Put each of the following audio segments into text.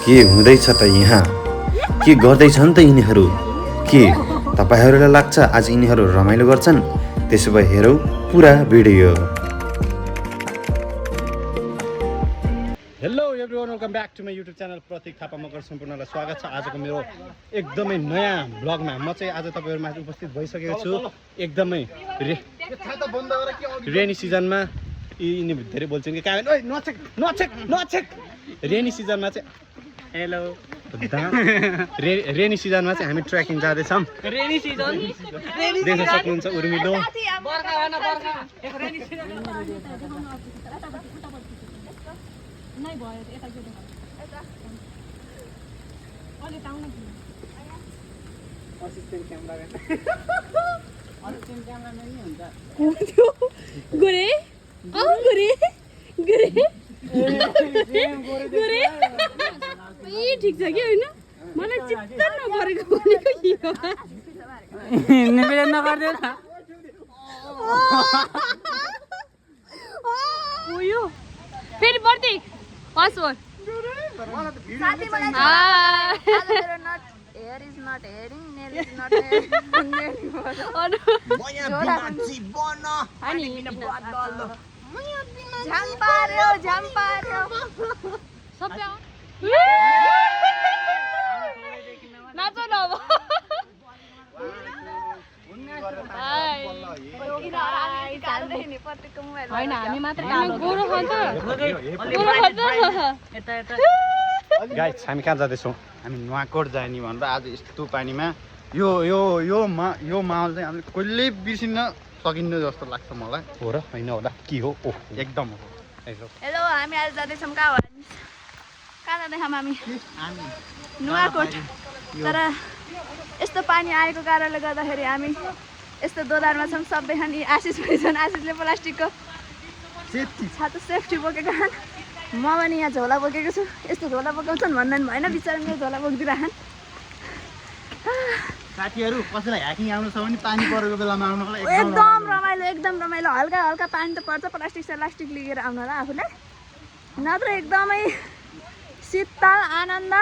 के हुँदैछ त यहाँ? के गर्दैछन् त यिनीहरू? के तपाईहरूलाई लाग्छ आज यिनीहरू रमाइलो गर्छन्? त्यसो भए हेरौँ पुरा video. Hello everyone, welcome back to my YouTube channel Pratik Thapa Magar सम्पूर्णलाई स्वागत छ आजको मेरो एकदमै नयाँ ब्लगमा। म चाहिँ आज तपाईँहरूमा उपस्थित भइसकेको छु एकदमै रेनी सिजनमा। यिनी धेरै बोल्छन् कि कहाँ नचेक नचेक नचेक। रेनी सिजनमा चाहिँ हेलो रेनी सिजनमा चाहिँ हामी ट्रेकिङ जाँदैछौँ। रेनी सिजन देख्न सक्नुहुन्छ उर्मिलो। गोरे गोरे गोरे गोरे ठिक छ कि होइन? मलाई चित्त नपरेको भनेको के हो? यो फेरि प्रतीक पासवर्ड साथी मलाई आज मेरो not here is not hearing nail is not झम्पार्यो सबै नाच न अब। होइन हामी मात्र गोरो खान्छ गोरो खान्छ। गाइस हामी कहाँ जाँदैछौँ? हामी नुवाकोट जाने भनेर आज यस्तो पानीमा यो माहौल चाहिँ हामीले कहिले बिर्सिन सकिन्न जस्तो लाग्छ मलाई। हो र होइन होला के हो? ओह एकदम हो। हेलो, हामी आज जाँदैछौँ कहाँ जाँदैछौँ हामी? नुवाकोट। तर यस्तो पानी आएको कारणले गर्दाखेरि हामी यस्तो दोधारमा छौँ। सबैजना आशिष पनि छन्। आशिषले प्लास्टिकको छातो सेफ्टी बोकेको छन्। म पनि यहाँ झोला बोकेको छु। यस्तो झोला बोकाउँछन् भन्दैन भएन, बिचरा मेरो झोला बोकिदिरहन्। साथीहरू कसैलाई ह्याकिङ आउनु छ भने पानी परेको बेलामा आउनुको लागि एकदम रमाइलो, एकदम रमाइलो। हल्का हल्का पानी त पर्छ, प्लास्टिक लिएर आउनु होला आफूलाई, नत्र एकदमै शीतल आनन्द।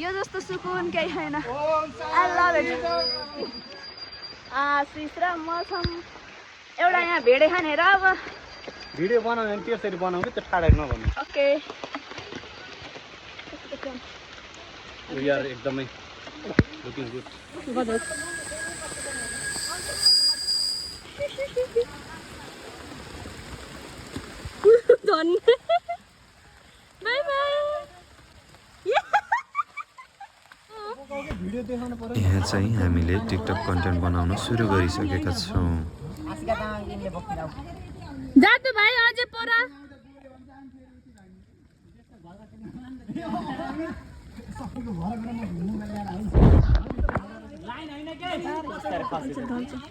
यो जस्तो सुकुन केही छैन। I love it. आशिष र म छौँ एउटा यहाँ भेडे खानेर। अब भिडियो बनाउनु भने त्यसरी बनाउँ कि त्यो ठाडै नभन्नु। ओके, वी आर एकदमै लुकिङ गुड। By by. यहाँ चाहिँ हामीले टिकटक कन्टेन्ट बनाउन सुरु गरिसकेका छौँ। जादु भाइ अझै पोरा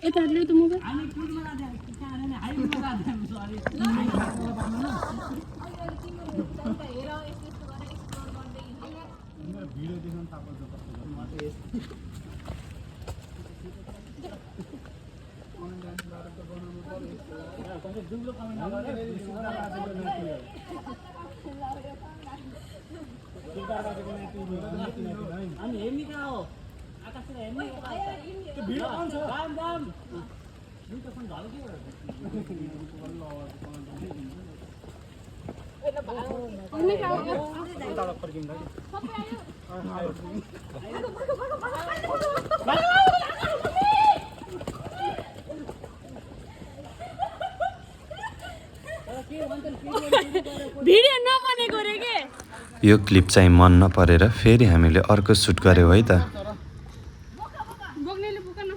यता ल्याउ त मोबाइल। भिडियो नबनेको रे के? यो क्लिप चाहिँ मन नपरेर फेरि हामीले अर्को सुट गर्यौँ है त। बोक्नेले बोक न।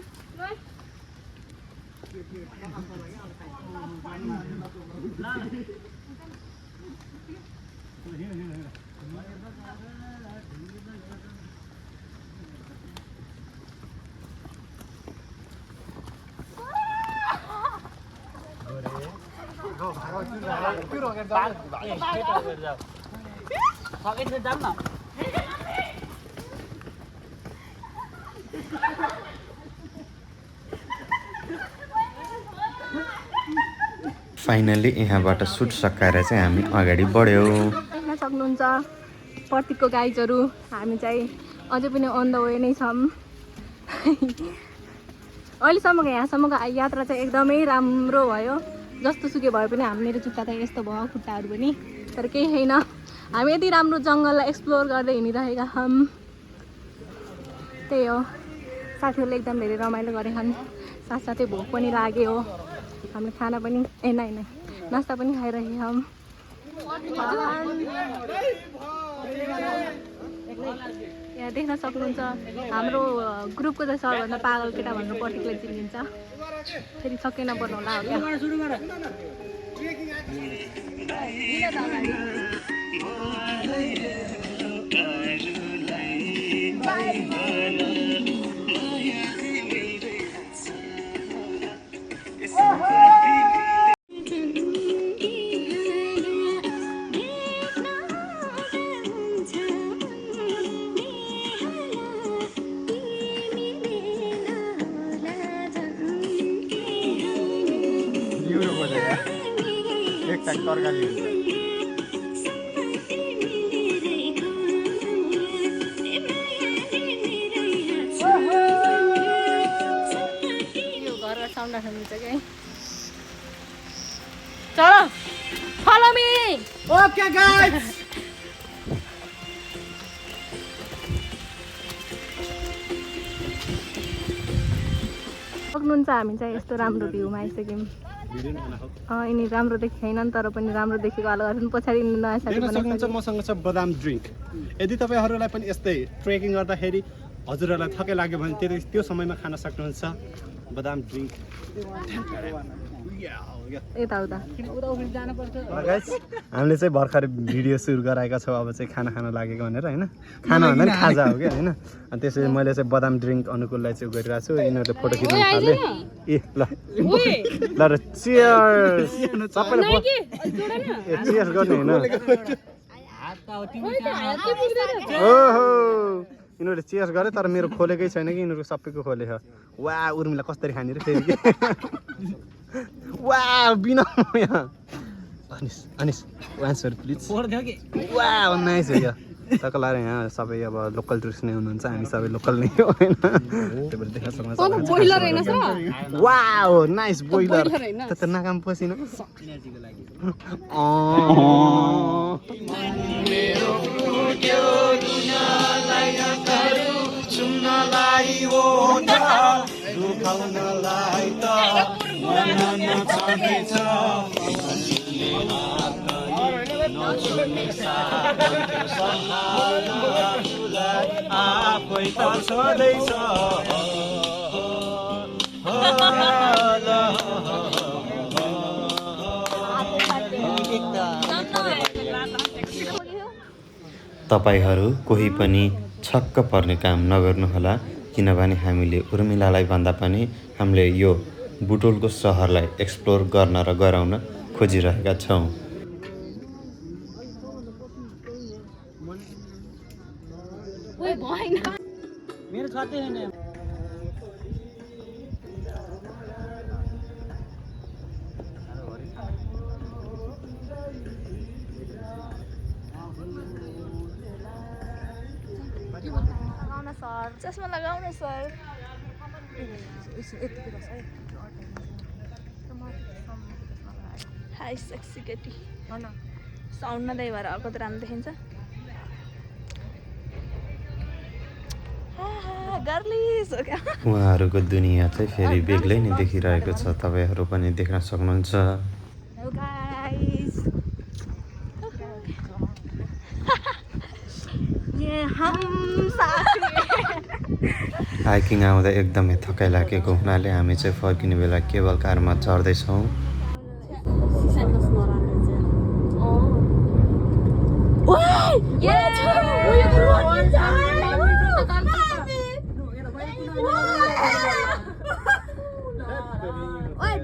फाइनली यहाँबाट सुट सकाएर चाहिँ हामी अगाडि बढ्यौँ। देख्न सक्नुहुन्छ प्रतीकको गाइजहरू हामी चाहिँ अझै पनि अन द वे नै छौँ। अहिलेसम्मको यहाँसम्मको यात्रा चाहिँ एकदमै राम्रो भयो। जस्तो सुकै भए पनि मेरो जुत्ता त यस्तो भयो खुट्टाहरू पनि, तर केही छैन। हामी यति राम्रो जङ्गललाई एक्सप्लोर गर्दै हिँडिरहेका छौँ। त्यही हो, साथीहरूले एकदम धेरै रमाइलो गरेछन्, साथसाथै भोक पनि लाग्यो। हामीले खाना पनि नास्ता पनि खाइरहेका छौँ। यहाँ देख्न सक्नुहुन्छ हाम्रो ग्रुपको चाहिँ सबभन्दा पागल केटा भनेर प्रतीकलाई चिनिन्छ। फेरि छक्कै नपर्नु होला हो क्या। तरकारी हुन्छ। यो घरबाट साउन्ड सुनिन्छ कि चलो फलो मी। ओके गाइस, सक्नुहुन्छ हामी चाहिँ यस्तो राम्रो भ्यूमा आइसक्यौँ। यिनी राम्रो देखेनन् तर पनि राम्रो देखेको हाल गर्छन्। पछाडि नयाँ साथी देख्न सक्नुहुन्छ मसँग छ बदाम ड्रिङ्क। यदि तपाईँहरूलाई पनि यस्तै ट्रेकिङ गर्दाखेरि हजुरहरूलाई थकै लाग्यो भने त्यो समयमा खान सक्नुहुन्छ बदाम ड्रिङ्क। यताउता हामीले चाहिँ भर्खरै भिडियो सुरु गराएका छौँ। अब चाहिँ खाना खान लागेको भनेर होइन, खाना भन्दा पनि खाजा हो क्या होइन। अनि त्यसरी मैले चाहिँ बदाम ड्रिङ्क अनुकूललाई चाहिँ गरिरहेको छु। यिनीहरूले फोटो खिच्नु थाले। ए ल ल र चियर्स सबैले चियर्स गर्ने होइन। ओहो यिनीहरूले चियर्स गरे तर मेरो खोलेकै छैन कि यिनीहरूको सबैको खोले छ। वा उर्मिला कसरी खाने र फेरि वा बिना अनिस अनिस आन्सर प्लिज। वा नाइस हो क्या सबको लागि। यहाँ सबै अब लोकल टुरिस्ट नै हुनुहुन्छ, हामी सबै लोकल नै हो होइन। त्यो भएर देख्न सक्नुहुन्छ वा नाइस बोइलर त नाकाम पसिन। तपाईहरू कोही पनि छक्क पर्ने काम नगर्नुहोला, किनभने हामीले उर्मिलालाई भन्दा पनि हामीले यो बुटोलको सहरलाई एक्सप्लोर गर्न र गराउन खोजिरहेका छौँ। मेरो छाते हैन। लगाउन सर, चस्मा लगाउन सर। हाई सेक्सी केटी साउन्ड नदै भएर अर्को त राम्रो देखिन्छ। उहाँहरूको दुनियाँ चाहिँ फेरि बेग्लै नै देखिरहेको छ, तपाईँहरू पनि देख्न सक्नुहुन्छ। हाइकिङ आउँदा एकदमै थकाइ लागेको हुनाले हामी चाहिँ फर्किने बेला केबल कारमा चढ्दैछौँ।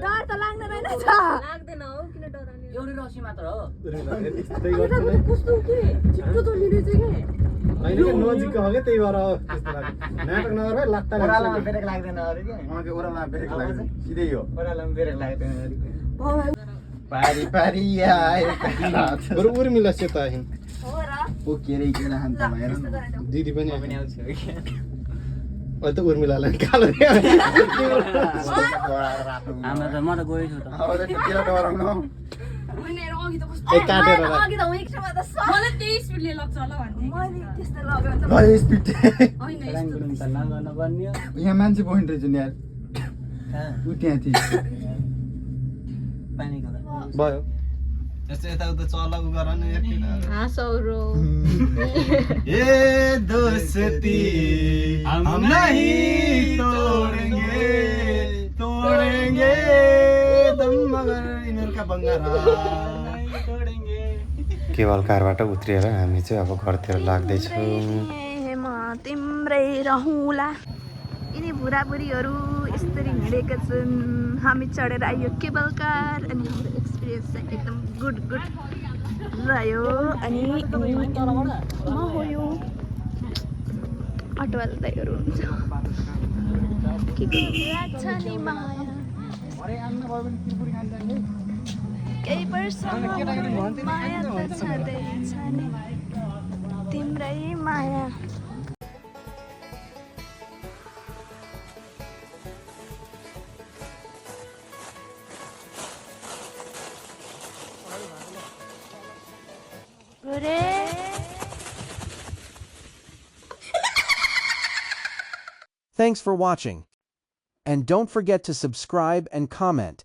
डर त लाग्दैन रहेछ। लाग्दैन हो, किन डराउने? एउटै रसी मात्र हो। कस्तो के छिटो चल्ने रहेछ के? नजिक हो क्या त्यही भएर नाटक नगर लाग्दा ओरालामा ब्रेक लाग्दैन अरे के? ओरालामा ब्रेक लाग्दैन, सिधै हो। ओरालामा ब्रेक लाग्दैन अरे। पारी पारी आए बरु उर्मिला सेता हो र पोकेर केला खान्छ हेर न दिदी पनि पनि आउँछु अहिले त उर्मिलालाई कालो हाम्रो त म त गएछु त अब त केला डराउनु अघि त कस्तो ए काटेर राख। अघि त विक्रममा त मलाई 23 मिनटले लाग्छ होला भन्थे मैले त्यस्तो लगाएर त भरे स्पिड होइन राङगुरुङ त नगर्न पर्ने हो यहाँ मान्छे पोइन्ट रहेछ नि यार कहाँ उ त्यहाँ थिए पानीको त भयो यस्तो यताउता चल उ गर न यार किन हाँसौरो ए दोस्ती हम नहीं तोड़ेंगे तोड़ेंगे दम मगर इनका बंगारा केवल कारबाट उत्रिएर हामी चाहिँ अब घरतिर लाग्दैछौँ। म तिम्रै रहँला यिनी बुढाबुढीहरू यसरी हिँडेका छन् हामी चढेर आयो केबल कार अनि हाम्रो एक्सपिरियन्स चाहिँ एकदम गुड रह्यो अनि म हो यो अटोवाला दाइहरू हुन्छ के लाग्छ नि माया केही वर्षमा माया त छँदैछ नि तिम्रै माया Thanks for watching. And don't forget to subscribe and comment.